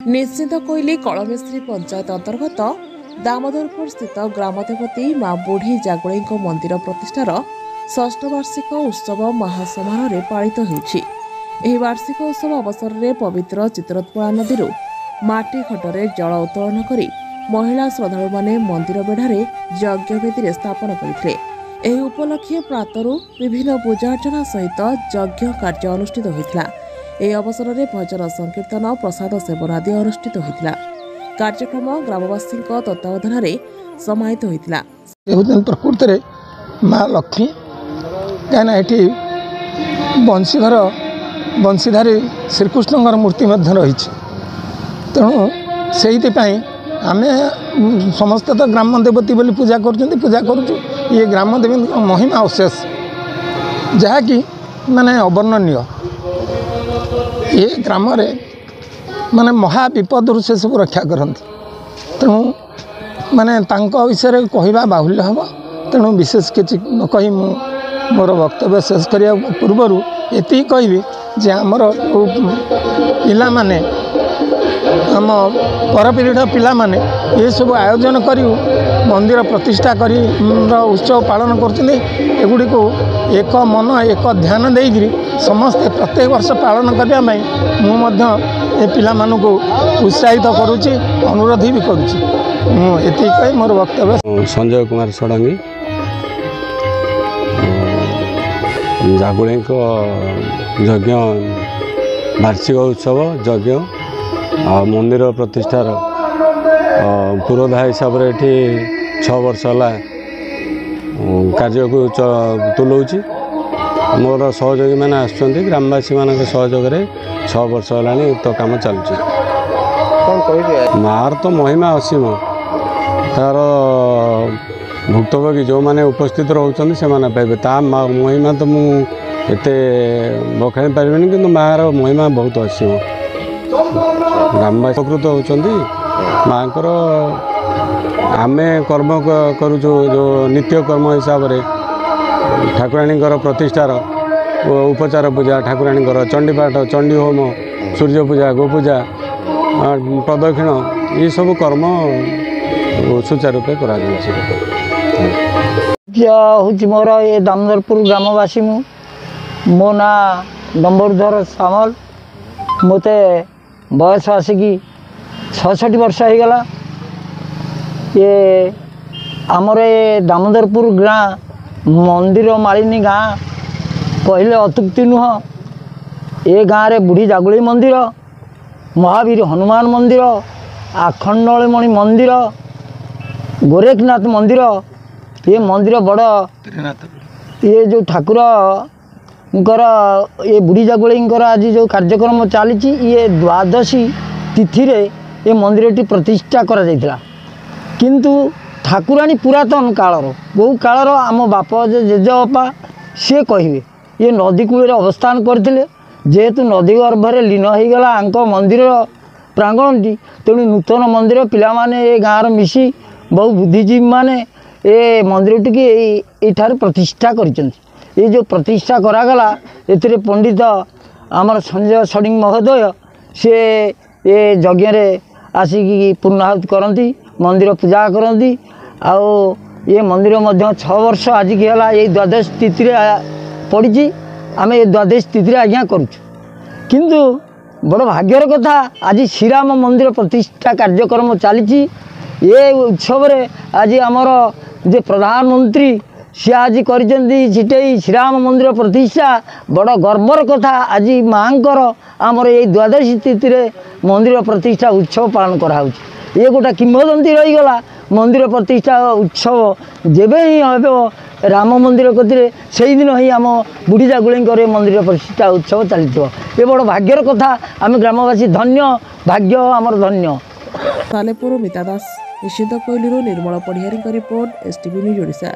निश्चित कोइली कलमेश्री पंचायत अंतर्गत दामोदरपुर स्थित ग्रामदेवती मां बुढ़ी जागुड़ी मंदिर प्रतिष्ठार 6ठ वार्षिक उत्सव महासमारोह पालित होउछि। एही वार्षिक उत्सव अवसर में पवित्र चित्रतोला नदी माटी घटरे जल उत्तोलन करी महिला श्रद्धालु माने मंदिर बेढ़ारे यज्ञवेदी स्थापन करथिले। एही उपलक्षे प्रातरु विभिन्न पूजार्चना सहित यज्ञ कार्य अनुष्ठित होइथिला। यह अवसर में भजन संकीर्तन प्रसाद सेवन आदि अनुष्ठित होता। कार्यक्रम ग्रामवासी तत्वावधान समाहित होता। प्रकृत में माँ लक्ष्मी कहीं बंशीधर बंशीधारी श्रीकृष्ण मूर्ति रही तेणु से आम समस्त तो ग्राम देवती बोली पूजा पूजा करुचु। ये ग्राम देवी महिमा अशेष जहाँकि माने अवर्णनीय। ये ग्राम माने महा विपद से सब रक्षा करती। तेणु माने तांको विषय कहवा बाहुल्य हम। तेणु विशेष किसी न कही मोर वक्तव्य शेष करने पूर्व ये कहबी जे आमर पिला माने आम परपीढ़ पिला माने ये सब आयोजन करी मंदिर प्रतिष्ठा करी उत्सव पालन करगुड़ी को एक मन एक ध्यान देकरी समस्ते प्रत्येक वर्ष पालन करने ये पिला मानू उत्साहित करुच्ची अनुरोध भी करुच्ची। ये मोर वक्तव्य। संजय कुमार षडंगी जागुड़ी यज्ञ वार्षिक उत्सव यज्ञ आ मंदिर प्रतिष्ठार पुरोधा हिसाब से ये 6 वर्ष है कार्य को तुलाऊँच। मोर सहयोगी मैंने आसुँच ग्रामवासी मान सहयोग 6 वर्ष है तो कम चलुची। मार तो महिमा असीम तार भुक्तभोगी जो मैंने उपस्थित रोचते से पाइबे ता महिमा तो मुझे बखाई पारि कि मार महिमा बहुत असीम। ग्रामवासी उपकृत होती माँ आम कर्म करुचु जो नित्य कर्म हिसाब से ठाकुराणी प्रतिष्ठार उपचार पूजा ठाकुराणी चंडीपाठ चंडी होम सूर्य पूजा गोपूजा प्रदक्षिण ये सब कर्म सुचारूपे कर मोर ये दामोदरपुर ग्रामवासी मो ना डम्बरधर सामल मते बयस आसिकी 66 वर्ष हो गला। ये आमर ये दामोदरपुर गाँ मंदिर मालिनी गाँ कहले अतुक्ति नुह। ये गाँव रे बुढ़ी जागुड़ी मंदिर महावीर हनुमान मंदिर आखंडमणि मंदिर गोरखनाथ मंदिर ये मंदिर बड़ ये जो ठाकुर ये बुढ़ी जागुड़ी आज जो कार्यक्रम चली ये द्वादशी तिथि रे ये मंदिर प्रतिष्ठा करा जायतिला। किंतु ठाकुराणी पुरातन कालर बहु कालर आम बाप जेजेबापा सी कहे ये नदी कूल अवस्थान करते जेहेतु नदी गर्भर लीन हो गला आंक मंदिर प्रांगणटी तेणु नूतन मंदिर पिला माने ये गाँव मिसी बहु बुद्धिजीवी माने ये मंदिर टी प्रतिष्ठा कर ये जो प्रतिष्ठा करागला ये पंडित आमर संजय षडंगी महोदय से ये यज्ञ आसिकी पूर्णाहुति करती मंदिर पूजा करती। आओ ये मंदिर मध्य 6 वर्ष आज की है ये द्वादश तिथि पड़ी आम ये द्वादश तिथि आज्ञा करुचु। किंतु बड़ भाग्यर कथा आज श्रीराम मंदिर प्रतिष्ठा कार्यक्रम चली ये उत्सव आज आमर जे प्रधानमंत्री सी आज करिटे श्रीराम मंदिर प्रतिष्ठा बड़ गर्वर कथा। आज माँकर आमर ये द्वादशी तिथि मंदिर प्रतिष्ठा उत्सव पालन कराऊँ। ये गोटा किंवदंती रहीगला मंदिर प्रतिष्ठा उत्सव जेबे ही हम राम मंदिर कतिरे से दिन ही आम बुढ़ी जागुड़ी मंदिर प्रतिष्ठा उत्सव चली। ये बड़ भाग्यर कथा आम ग्रामवासी धन्य भाग्य आमर धन्य। सालेपुर मिता दास निश्चित कोइली निर्मल पढ़ियारी रिपोर्ट STV न्यूज ओडिशा।